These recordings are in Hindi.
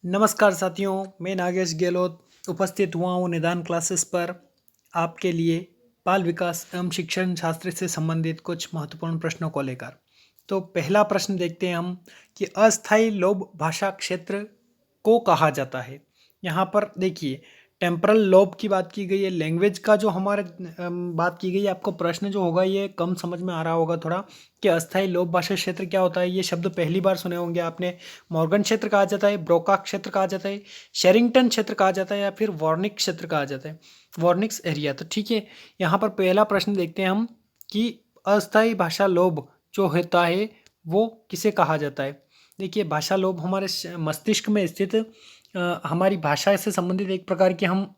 नमस्कार साथियों, मैं नागेश गहलोत उपस्थित हुआ हूँ निदान क्लासेस पर आपके लिए बाल विकास एवं शिक्षण शास्त्र से संबंधित कुछ महत्वपूर्ण प्रश्नों को लेकर। तो पहला प्रश्न देखते हैं हम कि अस्थायी लोब भाषा क्षेत्र को कहा जाता है। यहाँ पर देखिए टेम्परल लोब की बात की गई है, लैंग्वेज का जो हमारे बात की गई है। आपको प्रश्न जो होगा ये कम समझ में आ रहा होगा थोड़ा कि अस्थायी लोब भाषा क्षेत्र क्या होता है। ये शब्द पहली बार सुने होंगे आपने। मॉर्गन क्षेत्र कहा जाता है, ब्रोका क्षेत्र कहा जाता है, शेरिंगटन क्षेत्र कहा जाता है या फिर वॉर्निक क्षेत्र कहा जाता है, वॉर्निक्स एरिया। तो ठीक है, यहाँ पर पहला प्रश्न देखते हैं हम कि अस्थायी भाषा लोब जो होता है वो किसे कहा जाता है। देखिए भाषा लोब हमारे मस्तिष्क में स्थित हमारी भाषा से संबंधित एक प्रकार की हम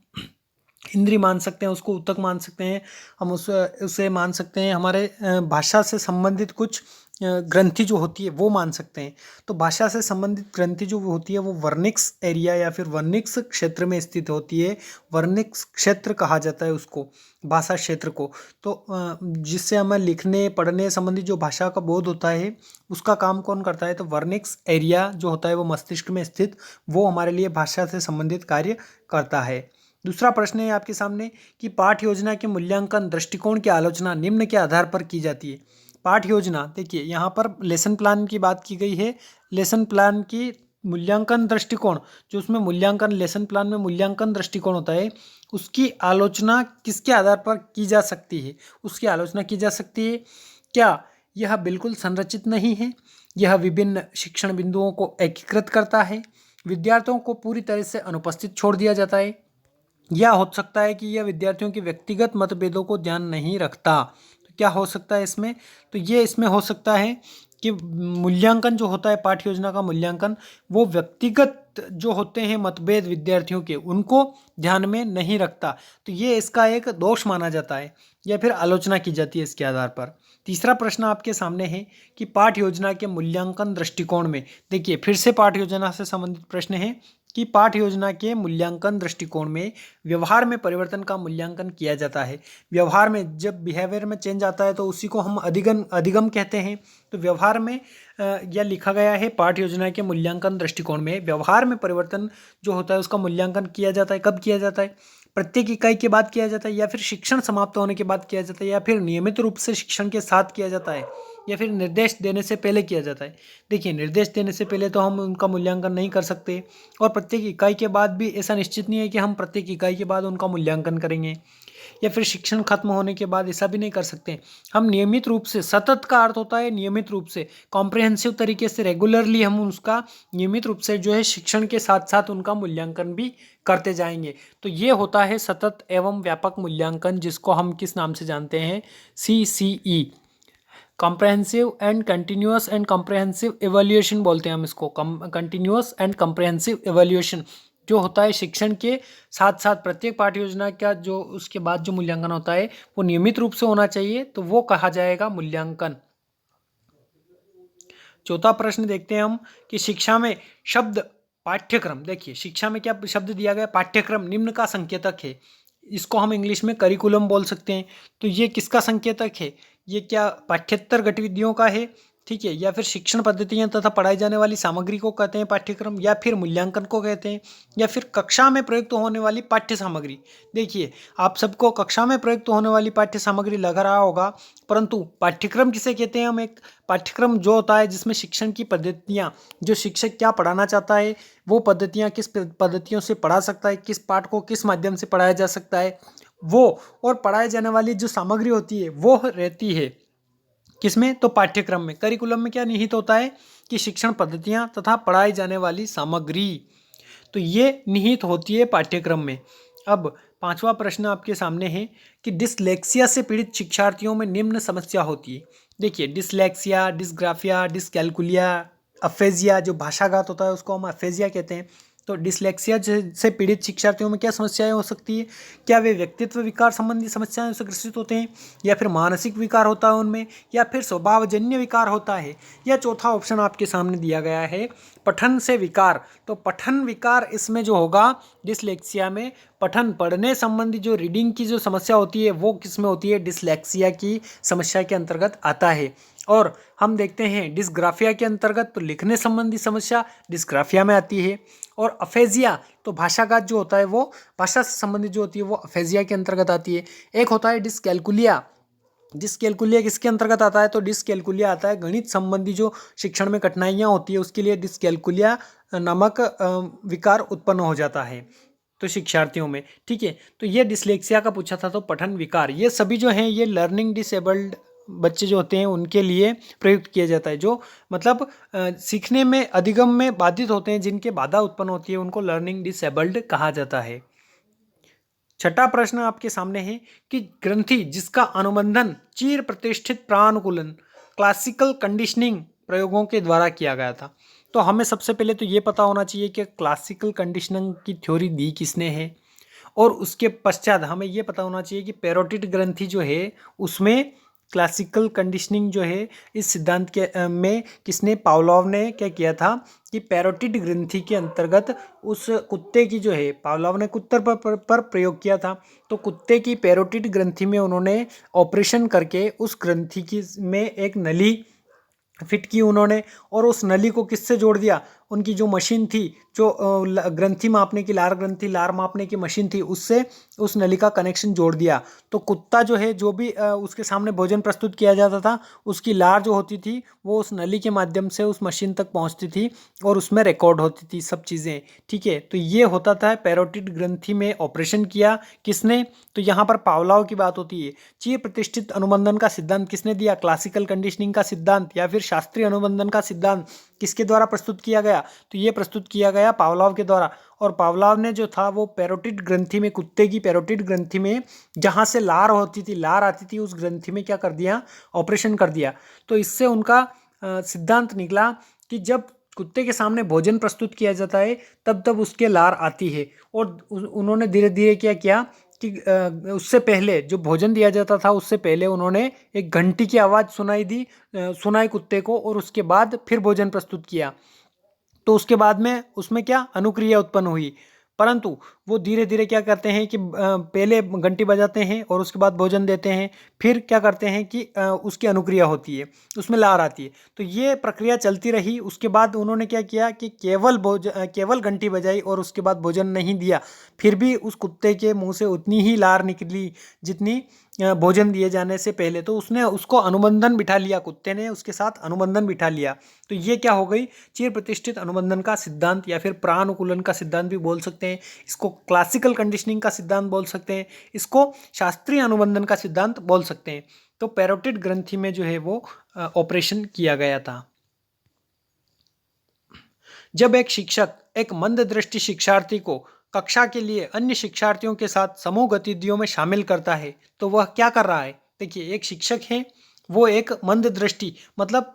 इंद्री मान सकते हैं, उसको ऊतक मान सकते हैं, हम उसे मान सकते हैं हमारे भाषा से संबंधित कुछ ग्रंथि जो होती है वो मान सकते हैं। तो भाषा से संबंधित ग्रंथि जो होती है वो वर्निक्स एरिया या फिर वर्निक्स क्षेत्र में स्थित होती है। वर्निक्स क्षेत्र कहा जाता है उसको, भाषा क्षेत्र को। तो जिससे हमें लिखने पढ़ने संबंधी जो भाषा का बोध होता है उसका काम कौन करता है, तो वर्निक्स एरिया जो होता है वो मस्तिष्क में स्थित, वो हमारे लिए भाषा से संबंधित कार्य करता है। दूसरा प्रश्न है आपके सामने कि पाठ योजना के मूल्यांकन दृष्टिकोण की आलोचना निम्न के आधार पर की जाती है। पाठ योजना देखिए यहाँ पर लेसन प्लान की बात की गई है। लेसन प्लान की मूल्यांकन दृष्टिकोण, जो उसमें मूल्यांकन लेसन प्लान में मूल्यांकन दृष्टिकोण होता है, उसकी आलोचना किसके आधार पर की जा सकती है। उसकी आलोचना की जा सकती है क्या यह बिल्कुल संरचित नहीं है, यह विभिन्न शिक्षण बिंदुओं को एकीकृत करता है, विद्यार्थियों को पूरी तरह से अनुपस्थित छोड़ दिया जाता है, या हो सकता है कि यह विद्यार्थियों के व्यक्तिगत मतभेदों को ध्यान नहीं रखता। तो क्या हो सकता है इसमें, तो ये इसमें हो सकता है कि मूल्यांकन जो होता है पाठ्य योजना का मूल्यांकन, वो व्यक्तिगत जो होते हैं मतभेद विद्यार्थियों के उनको ध्यान में नहीं रखता। तो ये इसका एक दोष माना जाता है या फिर आलोचना की जाती है इसके आधार पर। तीसरा प्रश्न आपके सामने है कि पाठ्य योजना के मूल्यांकन दृष्टिकोण में, देखिए फिर से पाठ्य योजना से संबंधित प्रश्न है कि पाठ्य योजना के मूल्यांकन दृष्टिकोण में व्यवहार में परिवर्तन का मूल्यांकन किया जाता है। व्यवहार में जब बिहेवियर में चेंज आता है तो उसी को हम अधिगम कहते हैं। तो व्यवहार में यह लिखा गया है पाठ्य योजना के मूल्यांकन दृष्टिकोण में व्यवहार में परिवर्तन जो होता है उसका मूल्यांकन किया जाता है। कब किया जाता है, प्रत्येक इकाई के बाद किया जाता है, या फिर शिक्षण समाप्त होने के बाद किया जाता है, या फिर नियमित रूप से शिक्षण के साथ किया जाता है, या फिर निर्देश देने से पहले किया जाता है। देखिए निर्देश देने से पहले तो हम उनका मूल्यांकन नहीं कर सकते, और प्रत्येक इकाई के बाद भी ऐसा निश्चित नहीं है कि हम प्रत्येक इकाई के बाद उनका मूल्यांकन करेंगे, या फिर शिक्षण खत्म होने के बाद ऐसा भी नहीं कर सकते। हम नियमित रूप से, सतत का अर्थ होता है नियमित रूप से, कॉम्प्रिहेंसिव तरीके से, रेगुलरली हम उसका नियमित रूप से जो है शिक्षण के साथ साथ उनका मूल्यांकन भी करते जाएंगे। तो ये होता है सतत एवं व्यापक मूल्यांकन, जिसको हम किस नाम से जानते हैं, CCE, comprehensive and continuous and comprehensive evaluation बोलते हैं हम इसको। कंटिन्यूअस एंड कॉम्प्रहेंसिव एवेल्यूएशन जो होता है शिक्षण के साथ साथ प्रत्येक पाठ्य योजना का जो उसके बाद जो मूल्यांकन होता है वो नियमित रूप से होना चाहिए, तो वो कहा जाएगा मूल्यांकन। चौथा प्रश्न देखते हैं हम कि शिक्षा में शब्द पाठ्यक्रम, देखिए शिक्षा में क्या शब्द दिया गया, पाठ्यक्रम निम्न का संकेतक है। इसको हम इंग्लिश में करिकुलम बोल सकते हैं। तो ये किसका संकेतक है, ये क्या पाठ्येतर गतिविधियों का है, ठीक है, या फिर शिक्षण पद्धतियां तथा पढ़ाई जाने वाली सामग्री को कहते हैं पाठ्यक्रम, या फिर मूल्यांकन को कहते हैं, या फिर कक्षा में प्रयुक्त होने वाली पाठ्य सामग्री। देखिए आप सबको कक्षा में प्रयुक्त होने वाली पाठ्य सामग्री लग रहा होगा, परंतु पाठ्यक्रम किसे कहते हैं हम, एक पाठ्यक्रम जो होता है जिसमें शिक्षण की पद्धतियाँ, जो शिक्षक क्या पढ़ाना चाहता है वो पद्धतियाँ किस पद्धतियों से पढ़ा सकता है, किस पाठ को किस माध्यम से पढ़ाया जा सकता है वो, और पढ़ाए जाने वाली जो सामग्री होती है वो रहती है किसमें, तो पाठ्यक्रम में। करिकुलम में क्या निहित होता है कि शिक्षण पद्धतियाँ तथा पढ़ाई जाने वाली सामग्री, तो ये निहित होती है पाठ्यक्रम में। अब पांचवा प्रश्न आपके सामने है कि डिसलेक्सिया से पीड़ित शिक्षार्थियों में निम्न समस्या होती है। देखिए डिसलेक्सिया, डिसग्राफिया, डिसकैलकुलिया, अफेजिया, जो भाषाघात होता है उसको हम अफेजिया कहते हैं। तो डिसलेक्सिया से पीड़ित शिक्षार्थियों में क्या समस्याएं हो सकती है, क्या वे व्यक्तित्व विकार संबंधी समस्याएं से ग्रसित होते हैं, या फिर मानसिक विकार होता है उनमें, या फिर स्वभावजन्य विकार होता है, या चौथा ऑप्शन आपके सामने दिया गया है पठन से विकार। तो पठन विकार इसमें जो होगा डिसलेक्सिया में, पठन पढ़ने संबंधी जो रीडिंग की जो समस्या होती है वो किस में होती है, डिसलेक्सिया की समस्या के अंतर्गत आता है। और हम देखते हैं डिस्ग्राफिया के अंतर्गत तो लिखने संबंधी समस्या डिस्ग्राफिया में आती है, और अफेजिया तो भाषाघात जो होता है वो भाषा से संबंधित जो होती है वो अफेजिया के अंतर्गत आती है। एक होता है डिसकैलकुलिया। डिसकैलकुलिया किसके अंतर्गत आता है? तो डिसकैलकुलिया आता है गणित संबंधी जो शिक्षण में कठिनाइयाँ होती है उसके लिए डिसकैलकुलिया नामक विकार उत्पन्न हो जाता है तो शिक्षार्थियों में, ठीक है। तो ये डिसलेक्सिया का पूछा था, तो पठन विकार, ये सभी जो हैं ये लर्निंग डिसेबल्ड बच्चे जो होते हैं उनके लिए प्रयुक्त किया जाता है, जो मतलब सीखने में अधिगम में बाधित होते हैं, जिनके बाधा उत्पन्न होती है उनको लर्निंग डिसेबल्ड कहा जाता है। छठा प्रश्न आपके सामने है कि ग्रंथि जिसका अनुबंधन चिर प्रतिष्ठित प्रानुकूलन क्लासिकल कंडीशनिंग प्रयोगों के द्वारा किया गया था। तो हमें सबसे पहले तो ये पता होना चाहिए कि क्लासिकल कंडीशनिंग की थ्योरी दी किसने है, और उसके पश्चात हमें ये पता होना चाहिए कि पैरोटिड ग्रंथि जो है उसमें क्लासिकल कंडीशनिंग जो है इस सिद्धांत के में किसने, पावलोव ने क्या किया था कि पैरोटिड ग्रंथि के अंतर्गत उस कुत्ते की जो है, पावलोव ने कुत्ते पर प्रयोग किया था, तो कुत्ते की पैरोटिड ग्रंथि में उन्होंने ऑपरेशन करके उस ग्रंथि की में एक नली फिट की उन्होंने, और उस नली को किससे जोड़ दिया, उनकी जो मशीन थी, जो ग्रंथि मापने की, लार ग्रंथि लार मापने की मशीन थी, उससे उस नली का कनेक्शन जोड़ दिया। तो कुत्ता जो है जो भी उसके सामने भोजन प्रस्तुत किया जाता था उसकी लार जो होती थी वो उस नली के माध्यम से उस मशीन तक पहुंचती थी और उसमें रिकॉर्ड होती थी सब चीज़ें, ठीक है। तो ये होता था पैरोटिड ग्रंथि में ऑपरेशन किया किसने, तो यहाँ पर पावलोव की बात होती है। चिर प्रतिष्ठित अनुबंधन का सिद्धांत किसने दिया, क्लासिकल कंडीशनिंग का सिद्धांत या फिर शास्त्रीय अनुबंधन का सिद्धांत किसके द्वारा प्रस्तुत किया गया, तो ये प्रस्तुत किया गया पावलोव के द्वारा। और पावलोव ने जो था वो पैरोटिड ग्रंथि में, कुत्ते की पैरोटिड ग्रंथि में जहाँ से लार होती थी, लार आती थी, उस ग्रंथि में क्या कर दिया, ऑपरेशन कर दिया। तो इससे उनका सिद्धांत निकला कि जब कुत्ते के सामने भोजन प्रस्तुत किया जाता है तब तब उसके लार आती है, और उन्होंने धीरे धीरे क्या किया कि उससे पहले जो भोजन दिया जाता था उससे पहले उन्होंने एक घंटी की आवाज़ सुनाई कुत्ते को, और उसके बाद फिर भोजन प्रस्तुत किया। तो उसके बाद में उसमें क्या अनुक्रिया उत्पन्न हुई, परंतु वो धीरे धीरे क्या करते हैं कि पहले घंटी बजाते हैं और उसके बाद भोजन देते हैं, फिर क्या करते हैं कि उसकी अनुक्रिया होती है, उसमें लार आती है। तो ये प्रक्रिया चलती रही। उसके बाद उन्होंने क्या किया कि केवल घंटी बजाई और उसके बाद भोजन नहीं दिया, फिर भी उस कुत्ते के मुंह से उतनी ही लार निकली जितनी भोजन दिए जाने से पहले। तो उसने उसको अनुबंधन बिठा लिया, कुत्ते ने उसके साथ अनुबंधन बिठा लिया। तो ये क्या हो गई, चिर प्रतिष्ठित अनुबंधन का सिद्धांत या फिर प्रानुकूलन का सिद्धांत भी बोल सकते हैं, इसको क्लासिकल कंडीशनिंग का सिद्धांत बोल सकते हैं, इसको शास्त्रीय अनुबंधन का सिद्धांत बोल सकते हैं। तो पैरोटिड ग्रंथि में जो है वो ऑपरेशन किया गया था। जब एक शिक्षक एक मंद दृष्टि शिक्षार्थी को कक्षा के लिए अन्य शिक्षार्थियों के साथ समूह गतिविधियों में शामिल करता है तो वह क्या कर रहा है। देखिए, एक शिक्षक है, वो एक मंद दृष्टि, मतलब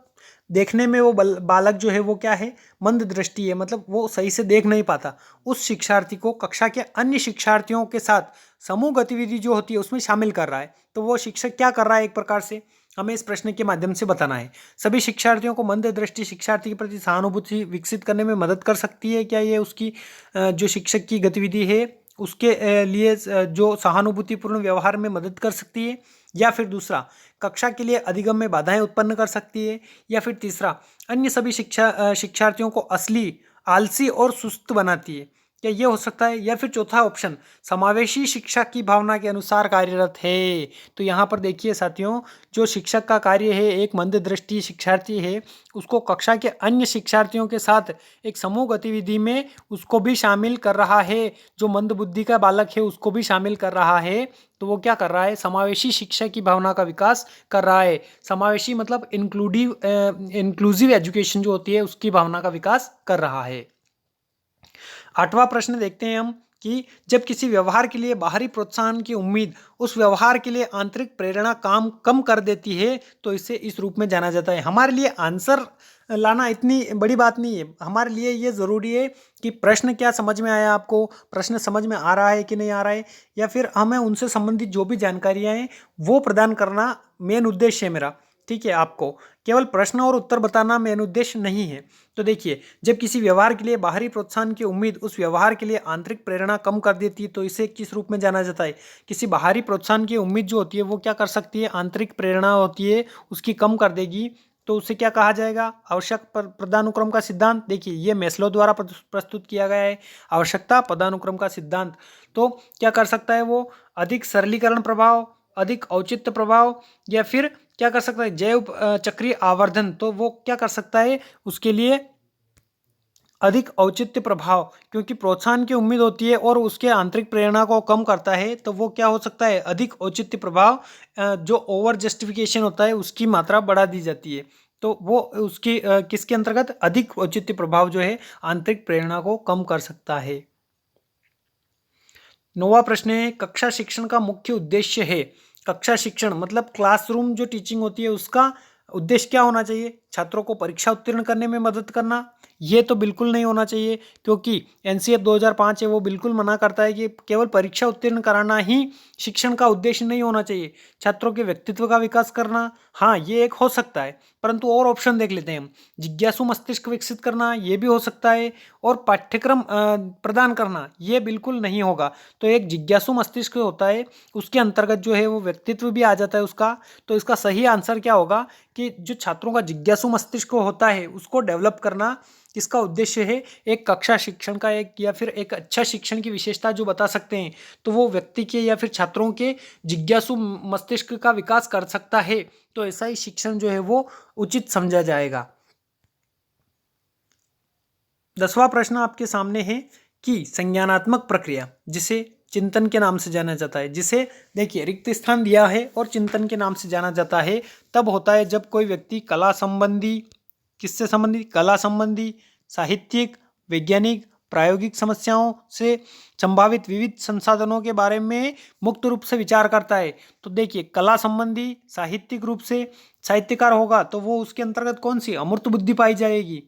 देखने में वो बालक जो है वो क्या है, मंद दृष्टि है, मतलब वो सही से देख नहीं पाता। उस शिक्षार्थी को कक्षा के अन्य शिक्षार्थियों के साथ समूह गतिविधि जो होती है उसमें शामिल कर रहा है। तो वो शिक्षक क्या कर रहा है, एक प्रकार से हमें इस प्रश्न के माध्यम से बताना है। सभी शिक्षार्थियों को मंद दृष्टि शिक्षार्थी के प्रति सहानुभूति विकसित करने में मदद कर सकती है क्या ये उसकी जो शिक्षक की गतिविधि है उसके लिए जो सहानुभूतिपूर्ण व्यवहार में मदद कर सकती है, या फिर दूसरा कक्षा के लिए अधिगम में बाधाएं उत्पन्न कर सकती है, या फिर तीसरा अन्य सभी शिक्षार्थियों को असली आलसी और सुस्त बनाती है, क्या ये हो सकता है, या फिर चौथा ऑप्शन समावेशी शिक्षा की भावना के अनुसार कार्यरत है। तो यहाँ पर देखिए साथियों, जो शिक्षक का कार्य है, एक मंद दृष्टि शिक्षार्थी है, उसको कक्षा के अन्य शिक्षार्थियों के साथ एक समूह गतिविधि में उसको भी शामिल कर रहा है, जो मंद बुद्धि का बालक है उसको भी शामिल कर रहा है। तो वो क्या कर रहा है, समावेशी शिक्षा की भावना का विकास कर रहा है। समावेशी मतलब इंक्लूसिव एजुकेशन जो होती है उसकी भावना का विकास कर रहा है। आठवां प्रश्न देखते हैं हम कि जब किसी व्यवहार के लिए बाहरी प्रोत्साहन की उम्मीद उस व्यवहार के लिए आंतरिक प्रेरणा काम कम कर देती है तो इसे इस रूप में जाना जाता है। हमारे लिए आंसर लाना इतनी बड़ी बात नहीं है, हमारे लिए ये ज़रूरी है कि प्रश्न क्या समझ में आया, आपको प्रश्न समझ में आ रहा है कि नहीं आ रहा है, या फिर हमें उनसे संबंधित जो भी जानकारियाँ हैं वो प्रदान करना मेन उद्देश्य है मेरा। ठीक है। आपको केवल प्रश्न और उत्तर बताना मेन उद्देश्य नहीं है। तो देखिए, जब किसी व्यवहार के लिए बाहरी प्रोत्साहन की उम्मीद उस व्यवहार के लिए आंतरिक प्रेरणा कम कर देती है, तो इसे किस रूप में जाना जाता है? किसी बाहरी प्रोत्साहन की उम्मीद जो होती है वो क्या कर सकती है? आंतरिक प्रेरणा होती है उसकी कम कर देगी, तो उसे क्या कहा जाएगा? आवश्यक पदानुक्रम का सिद्धांत। देखिए, ये मैस्लो द्वारा प्रस्तुत किया गया है, आवश्यकता पदानुक्रम का सिद्धांत। तो क्या कर सकता है वो? अधिक सरलीकरण प्रभाव, अधिक औचित्य प्रभाव, या फिर क्या कर सकता है? जैव चक्रीय आवर्धन। तो वो क्या कर सकता है उसके लिए? अधिक औचित्य प्रभाव, क्योंकि प्रोत्साहन की उम्मीद होती है और उसके आंतरिक प्रेरणा को कम करता है, तो वो क्या हो सकता है? अधिक औचित्य प्रभाव। जो ओवर जस्टिफिकेशन होता है उसकी मात्रा बढ़ा दी जाती है, तो वो उसकी किसके अंतर्गत? अधिक औचित्य प्रभाव जो है आंतरिक प्रेरणा को कम कर सकता है। 9वां प्रश्न है, कक्षा शिक्षण का मुख्य उद्देश्य है। कक्षा शिक्षण मतलब क्लासरूम जो टीचिंग होती है उसका उद्देश्य क्या होना चाहिए? छात्रों को परीक्षा उत्तीर्ण करने में मदद करना? ये तो बिल्कुल नहीं होना चाहिए, क्योंकि एनसीएफ 2005 है वो बिल्कुल मना करता है कि केवल परीक्षा उत्तीर्ण कराना ही शिक्षण का उद्देश्य नहीं होना चाहिए। छात्रों के व्यक्तित्व का विकास करना, हाँ ये एक हो सकता है, परंतु और ऑप्शन देख लेते हैं हम। जिज्ञासु मस्तिष्क विकसित करना, ये भी हो सकता है, और पाठ्यक्रम प्रदान करना, ये बिल्कुल नहीं होगा। तो एक जिज्ञासु मस्तिष्क होता है, उसके अंतर्गत जो है वो व्यक्तित्व भी आ जाता है उसका। तो इसका सही आंसर क्या होगा कि जो छात्रों का जिज्ञासु मस्तिष्क होता है उसको डेवलप करना इसका उद्देश्य है। एक कक्षा शिक्षण का एक या फिर एक अच्छा शिक्षण की विशेषता जो बता सकते हैं, तो वो व्यक्ति के या फिर छात्रों के जिज्ञासु मस्तिष्क का विकास कर सकता है। तो ऐसा ही शिक्षण जो है वो उचित समझा जाएगा। 10वां प्रश्न आपके सामने है कि संज्ञानात्मक प्रक्रिया, जिसे चिंतन के नाम से जाना जाता है, जिसे देखिए रिक्त स्थान दिया है और चिंतन के नाम से जाना जाता है, तब होता है जब कोई व्यक्ति कला संबंधी, किससे संबंधी? कला संबंधी, साहित्यिक, वैज्ञानिक, प्रायोगिक समस्याओं से संभावित विविध संसाधनों के बारे में मुक्त रूप से विचार करता है। तो देखिए, कला संबंधी साहित्यिक रूप से साहित्यकार होगा तो वो उसके अंतर्गत कौन सी? अमूर्त बुद्धि पाई जाएगी,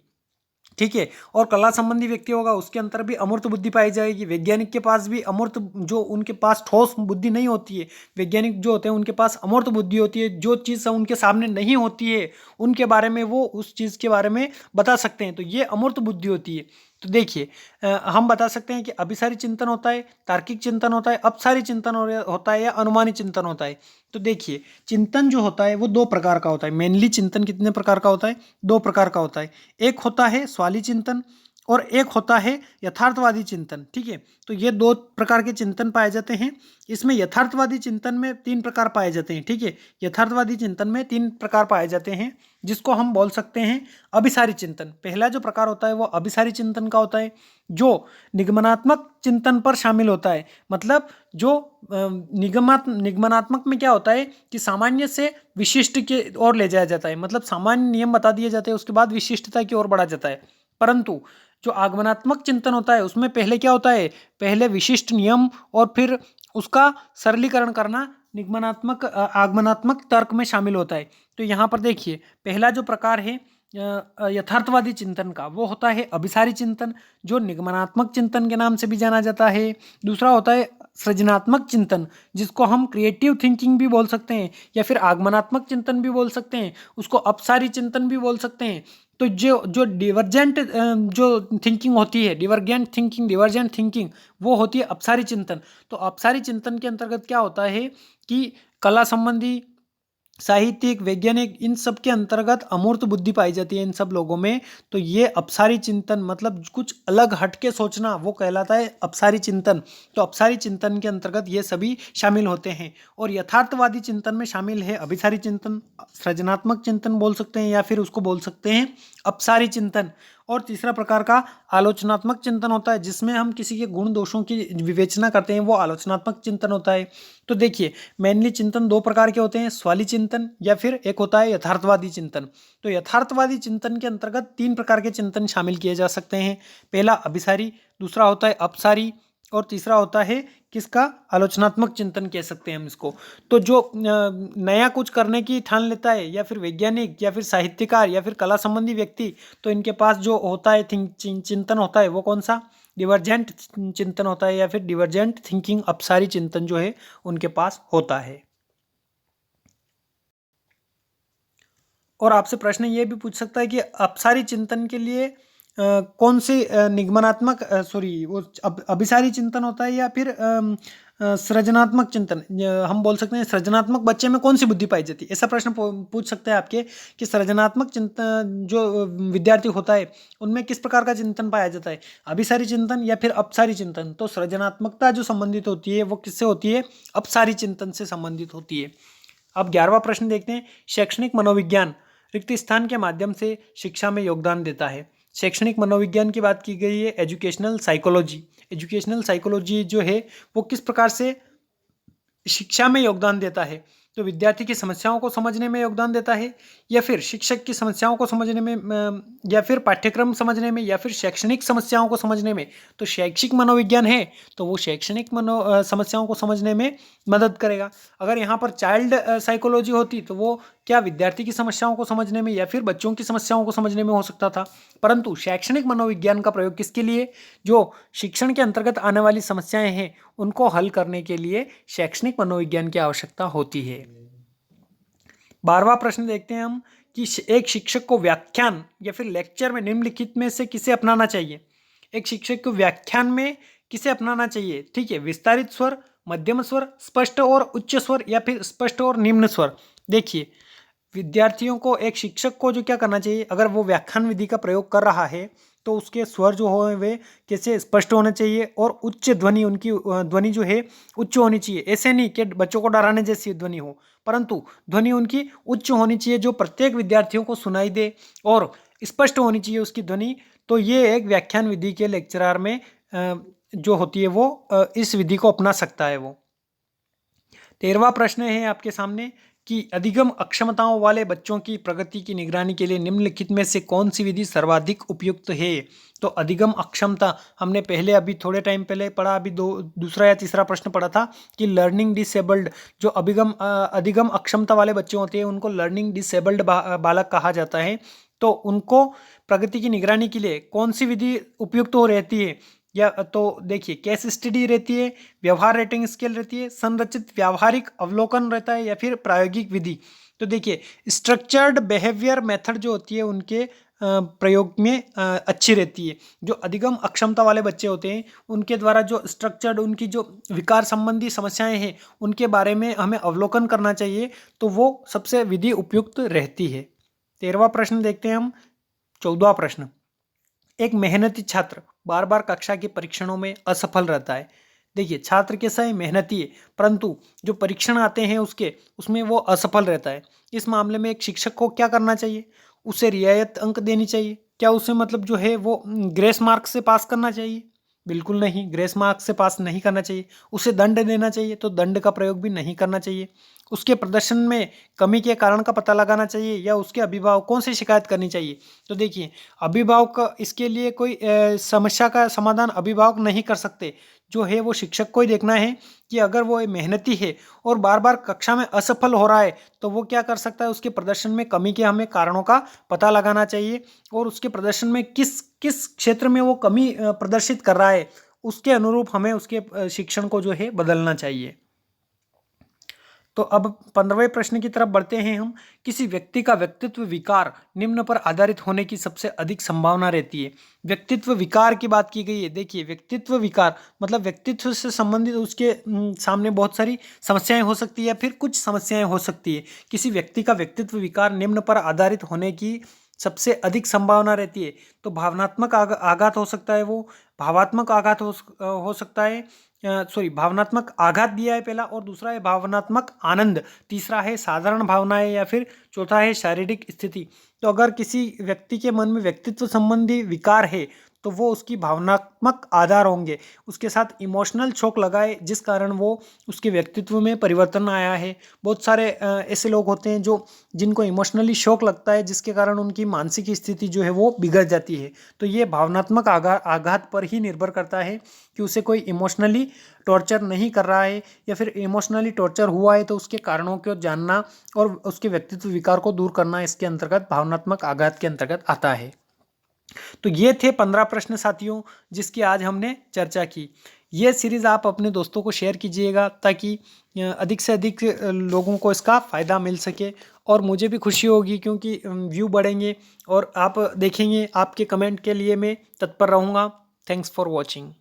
ठीक है। और कला संबंधी व्यक्ति होगा उसके अंतर भी अमूर्त बुद्धि पाई जाएगी। वैज्ञानिक के पास भी अमूर्त, जो उनके पास ठोस बुद्धि नहीं होती है, वैज्ञानिक जो होते हैं उनके पास अमूर्त बुद्धि होती है। जो चीज़ उनके सामने नहीं होती है उनके बारे में वो उस चीज़ के बारे में बता सकते हैं, तो ये अमूर्त बुद्धि होती है। तो देखिए, हम बता सकते हैं कि अभिसारी चिंतन होता है, तार्किक चिंतन होता है, अपसारी चिंतन होता है, या अनुमानी चिंतन होता है। तो देखिए, चिंतन जो होता है वो दो प्रकार का होता है। मेनली चिंतन कितने प्रकार का होता है? दो प्रकार का होता है। एक होता है स्वाली चिंतन और एक होता है यथार्थवादी चिंतन, ठीक है। तो ये दो प्रकार के चिंतन पाए जाते हैं। इसमें यथार्थवादी चिंतन में तीन प्रकार पाए जाते हैं, ठीक है। यथार्थवादी चिंतन में तीन प्रकार पाए जाते हैं, जिसको हम बोल सकते हैं अभिसारी चिंतन। पहला जो प्रकार होता है वो अभिसारी चिंतन का होता है, जो निगमनात्मक चिंतन पर शामिल होता है। मतलब जो निगमनात्मक में क्या होता है कि सामान्य से विशिष्ट की ओर ले जाया जाता है, मतलब सामान्य नियम बता दिए जाते हैं, उसके बाद विशिष्टता की ओर बढ़ा जाता है। परंतु जो आगमनात्मक चिंतन होता है उसमें पहले क्या होता है? पहले विशिष्ट नियम और फिर उसका सरलीकरण करना निगमनात्मक आगमनात्मक तर्क में शामिल होता है। तो यहाँ पर देखिए, पहला जो प्रकार है यथार्थवादी चिंतन का, वो होता है अभिसारी चिंतन, जो निगमनात्मक चिंतन के नाम से भी जाना जाता है। दूसरा होता है सृजनात्मक चिंतन, जिसको हम क्रिएटिव थिंकिंग भी बोल सकते हैं, या फिर आगमनात्मक चिंतन भी बोल सकते हैं, उसको अपसारी चिंतन भी बोल सकते हैं। तो जो जो डिवर्जेंट जो थिंकिंग होती है, डिवर्जेंट थिंकिंग, वो होती है अपसारी चिंतन। तो अपसारी चिंतन के अंतर्गत क्या होता है कि कला संबंधी, साहित्यिक, वैज्ञानिक, इन सब के अंतर्गत अमूर्त बुद्धि पाई जाती है इन सब लोगों में। तो ये अपसारी चिंतन, मतलब कुछ अलग हटके सोचना, वो कहलाता है अपसारी चिंतन। तो अपसारी चिंतन के अंतर्गत ये सभी शामिल होते हैं। और यथार्थवादी चिंतन में शामिल है अभिसारी चिंतन, सृजनात्मक चिंतन बोल सकते हैं, या फिर उसको बोल सकते हैं अपसारी चिंतन। और तीसरा प्रकार का आलोचनात्मक चिंतन होता है, जिसमें हम किसी के गुण दोषों की विवेचना करते हैं, वो आलोचनात्मक चिंतन होता है। तो देखिए, मेनली चिंतन दो प्रकार के होते हैं, स्वाली चिंतन या फिर एक होता है यथार्थवादी चिंतन। तो यथार्थवादी चिंतन के अंतर्गत तीन प्रकार के चिंतन शामिल किए जा सकते हैं। पहला अभिसारी, दूसरा होता है अपसारी, और तीसरा होता है किसका? आलोचनात्मक चिंतन कह सकते हैं हम इसको। तो जो नया कुछ करने की ठान लेता है, या फिर वैज्ञानिक, या फिर साहित्यकार, या फिर कला संबंधी व्यक्ति, तो इनके पास जो होता है चिंतन होता है वो कौन सा? डिवर्जेंट चिंतन होता है, या फिर डिवर्जेंट थिंकिंग, अपसारी चिंतन जो है उनके पास होता है। और आपसे प्रश्न ये भी पूछ सकता है कि अपसारी चिंतन के लिए कौन सी निगमनात्मक अभिसारी चिंतन होता है या फिर सृजनात्मक चिंतन, हम बोल सकते हैं सृजनात्मक बच्चे में कौन सी बुद्धि पाई जाती है, ऐसा प्रश्न पूछ सकते हैं आपके कि सृजनात्मक चिंतन जो विद्यार्थी होता है उनमें किस प्रकार का चिंतन पाया जाता है, अभिसारी चिंतन या फिर अपसारी चिंतन। तो सृजनात्मकता जो संबंधित होती है वो किससे होती है, अपसारी चिंतन से संबंधित होती है। अब 11वां प्रश्न देखते हैं, शैक्षणिक मनोविज्ञान रिक्त स्थान के माध्यम से शिक्षा में योगदान देता है। शैक्षणिक मनोविज्ञान की बात की गई है, एजुकेशनल साइकोलॉजी। एजुकेशनल साइकोलॉजी जो है वो किस प्रकार से शिक्षा में योगदान देता है, तो विद्यार्थी की समस्याओं को समझने में योगदान देता है या फिर शिक्षक की समस्याओं को समझने में, या फिर पाठ्यक्रम समझने में, या फिर शैक्षणिक समस्याओं को समझने में। तो शैक्षिक मनोविज्ञान है तो वो शैक्षणिक समस्याओं को समझने में मदद करेगा। अगर यहाँ पर चाइल्ड साइकोलॉजी होती तो वो क्या विद्यार्थी की समस्याओं को समझने में या फिर बच्चों की समस्याओं को समझने में हो सकता था। परंतु शैक्षणिक मनोविज्ञान का प्रयोग किसके लिए, जो शिक्षण के अंतर्गत आने वाली समस्याएं हैं उनको हल करने के लिए शैक्षणिक मनोविज्ञान की आवश्यकता होती है। 12वां प्रश्न देखते हैं हम कि एक शिक्षक को व्याख्यान या फिर लेक्चर में निम्नलिखित में से किसे अपनाना चाहिए। एक शिक्षक को व्याख्यान में किसे अपनाना चाहिए, ठीक है, विस्तारित स्वर, मध्यम स्वर, स्पष्ट और उच्च स्वर या फिर स्पष्ट और निम्न स्वर। देखिए विद्यार्थियों को, एक शिक्षक को जो क्या करना चाहिए, अगर वो व्याख्यान विधि का प्रयोग कर रहा है तो उसके स्वर जो हो वे कैसे स्पष्ट होने चाहिए और उच्च ध्वनि, उनकी ध्वनि जो है उच्च होनी चाहिए। ऐसे नहीं कि बच्चों को डराने जैसी ध्वनि हो, परंतु ध्वनि उनकी उच्च होनी चाहिए जो प्रत्येक विद्यार्थियों को सुनाई दे और स्पष्ट होनी चाहिए उसकी ध्वनि। तो ये एक व्याख्यान विधि के लेक्चरार में जो होती है वो इस विधि को अपना सकता है वो। 13वां प्रश्न है आपके सामने कि अधिगम अक्षमताओं वाले बच्चों की प्रगति की निगरानी के लिए निम्नलिखित में से कौन सी विधि सर्वाधिक उपयुक्त है। तो अधिगम अक्षमता हमने पहले अभी थोड़े टाइम पहले पढ़ा, अभी दूसरा या तीसरा प्रश्न पढ़ा था कि लर्निंग डिसेबल्ड, जो अधिगम अक्षमता वाले बच्चे होते हैं उनको लर्निंग डिसेबल्ड बालक कहा जाता है। तो उनको प्रगति की निगरानी के लिए कौन सी विधि उपयुक्त हो रहती है, या तो देखिए केस स्टडी रहती है, व्यवहार रेटिंग स्केल रहती है, संरचित व्यावहारिक अवलोकन रहता है या फिर प्रायोगिक विधि। तो देखिए स्ट्रक्चर्ड बिहेवियर मेथड जो होती है उनके प्रयोग में अच्छी रहती है। जो अधिगम अक्षमता वाले बच्चे होते हैं उनके द्वारा जो स्ट्रक्चर्ड, उनकी जो विकार संबंधी समस्याएं हैं उनके बारे में हमें अवलोकन करना चाहिए, तो वो सबसे विधि उपयुक्त रहती है। 13वां प्रश्न देखते हैं हम। 14वां प्रश्न, एक मेहनती छात्र बार बार कक्षा के परीक्षणों में असफल रहता है। देखिए छात्र कैसा है, मेहनती है, परंतु जो परीक्षण आते हैं उसमें वो असफल रहता है। इस मामले में एक शिक्षक को क्या करना चाहिए, उसे रियायत अंक देनी चाहिए क्या, उसे मतलब जो है वो ग्रेस मार्क्स से पास करना चाहिए, बिल्कुल नहीं, ग्रेस मार्क्स से पास नहीं करना चाहिए। उसे दंड देना चाहिए तो दंड का प्रयोग भी नहीं करना चाहिए। उसके प्रदर्शन में कमी के कारण का पता लगाना चाहिए या उसके अभिभावकों से शिकायत करनी चाहिए। तो देखिए अभिभावक इसके लिए कोई समस्या का समाधान अभिभावक नहीं कर सकते, जो है वो शिक्षक को ही देखना है कि अगर वो मेहनती है और बार बार कक्षा में असफल हो रहा है तो वो क्या कर सकता है, उसके प्रदर्शन में कमी के हमें कारणों का पता लगाना चाहिए और उसके प्रदर्शन में किस किस क्षेत्र में वो कमी प्रदर्शित कर रहा है उसके अनुरूप हमें उसके शिक्षण को जो है बदलना चाहिए। तो अब 15वें प्रश्न की तरफ बढ़ते हैं हम। किसी व्यक्ति का व्यक्तित्व विकार निम्न पर आधारित होने की सबसे अधिक संभावना रहती है। व्यक्तित्व विकार की बात की गई है। देखिए व्यक्तित्व विकार मतलब व्यक्तित्व से संबंधित उसके सामने बहुत सारी समस्याएं हो सकती है या फिर कुछ समस्याएं हो सकती है। किसी व्यक्ति का व्यक्तित्व विकार निम्न पर आधारित होने की सबसे अधिक संभावना रहती है। तो भावनात्मक आघात हो सकता है, वो भावात्मक आघात हो सकता है, भावनात्मक आघात दिया है पहला, और दूसरा है भावनात्मक आनंद, तीसरा है साधारण भावनाएं, या फिर चौथा है शारीरिक स्थिति। तो अगर किसी व्यक्ति के मन में व्यक्तित्व संबंधी विकार है तो वो उसकी भावनात्मक आधार होंगे, उसके साथ इमोशनल शॉक लगाए जिस कारण वो उसके व्यक्तित्व में परिवर्तन आया है। बहुत सारे ऐसे लोग होते हैं जिनको इमोशनली शॉक लगता है जिसके कारण उनकी मानसिक स्थिति जो है वो बिगड़ जाती है। तो ये भावनात्मक आघात पर ही निर्भर करता है कि उसे कोई इमोशनली टॉर्चर नहीं कर रहा है या फिर इमोशनली टॉर्चर हुआ है तो उसके कारणों को जानना और उसके व्यक्तित्व विकार को दूर करना इसके अंतर्गत भावनात्मक आघात के अंतर्गत आता है। तो ये थे 15 प्रश्न साथियों जिसकी आज हमने चर्चा की। ये सीरीज़ आप अपने दोस्तों को शेयर कीजिएगा ताकि अधिक से अधिक लोगों को इसका फ़ायदा मिल सके और मुझे भी खुशी होगी क्योंकि व्यू बढ़ेंगे और आप देखेंगे। आपके कमेंट के लिए मैं तत्पर रहूँगा। Thanks for watching.